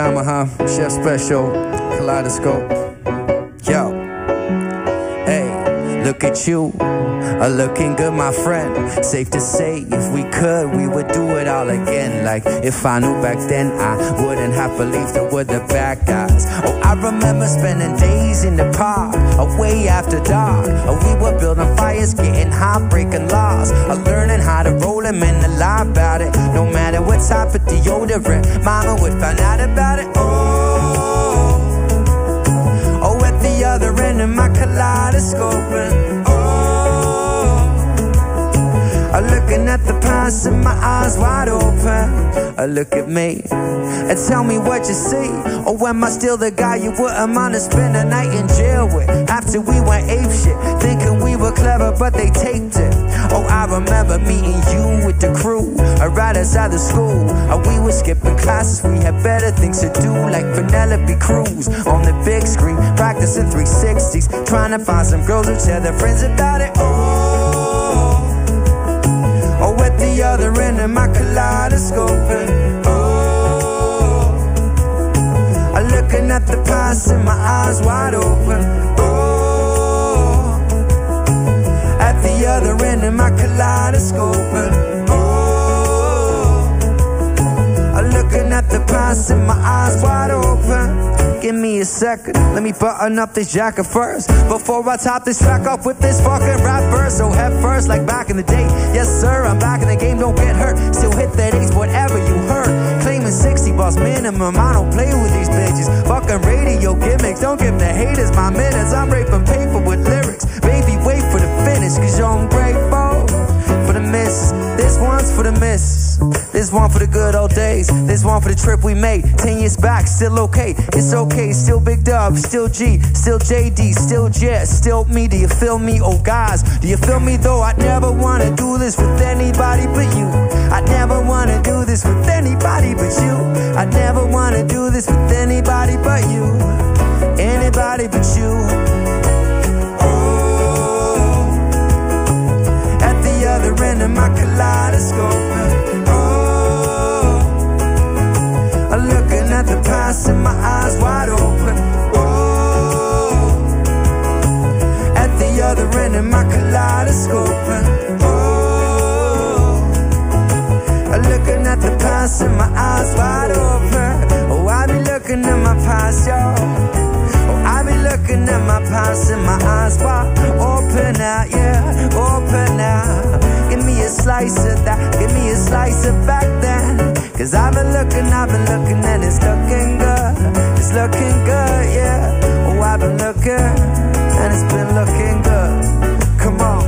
Yamaha, Chef Special, Kaleidoscope. Yo, hey, look at you, looking good, my friend. Safe to say, if we could, we would do it all again. Like, if I knew back then, I wouldn't have believed it with the bad guys. Oh, I remember spending days in the park, away after dark. We were building fires, getting high, breaking laws. Learning how to roll them and to lie about it. No matter what type of deodorant, mama would find out about it. Oh, at the other end of my kaleidoscope. Looking at the past and my eyes wide open. Look at me and tell me what you see. Or am I still the guy you wouldn't mind to spend a night in jail with? After we went apeshit, thinking we were clever but they taped it. Oh, I remember meeting you with the crew right outside the school. We were skipping classes, we had better things to do, like Penelope Cruz on the big screen, practicing 360s, trying to find some girls who tell their friends about it. Oh, at the other end of my kaleidoscope. Looking at the past and my eyes wide open. At the other end of my kaleidoscope. Looking at the past and my eyes wide open. Give me a second, let me button up this jacket first. Before I top this track off with this fucking rap verse. So head first, like back in the day. Yes sir, I'm back in the game, don't get hurt. Still hit that ace, whatever you heard. Claiming 60 bucks minimum, I don't play with these bitches. Fucking radio gimmicks, don't give the haters my minutes. I'm raping paper with lyrics. Baby, wait for the finish, cause you're ungrateful. For the miss, this one's for the miss. This one for the good old days. This one for the trip we made 10 years back, still okay. It's okay, still Big Dub, still G, still JD, still Jet, still me. Do you feel me? Oh guys, do you feel me though? I never wanna do this with anybody but you. I never wanna do this with anybody but you. I never wanna do this with anybody but you. Anybody but you. At the other end of my kaleidoscope. Looking at the past and my eyes wide open. At the other end of my kaleidoscope. Looking at the past and my eyes wide open. Oh, I be looking at my past, y'all. Oh, I be looking at my past and my eyes wide open now, yeah, open now. Give me a slice of that, give me a slice of back then. Cause I've been looking and it's looking good. It's looking good, yeah. Oh, I've been looking and it's been looking good. Come on.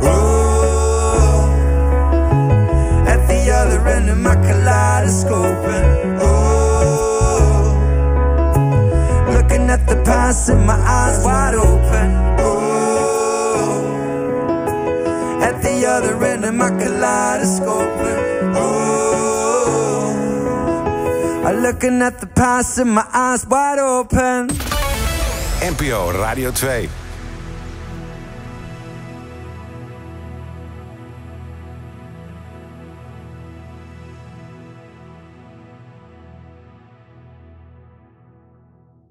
Oh, at the other end of my kaleidoscope. Oh, looking at the past and my eyes wide open. Oh, at the other end of my kaleidoscope. Looking at the past and my eyes wide open. NPO Radio 2.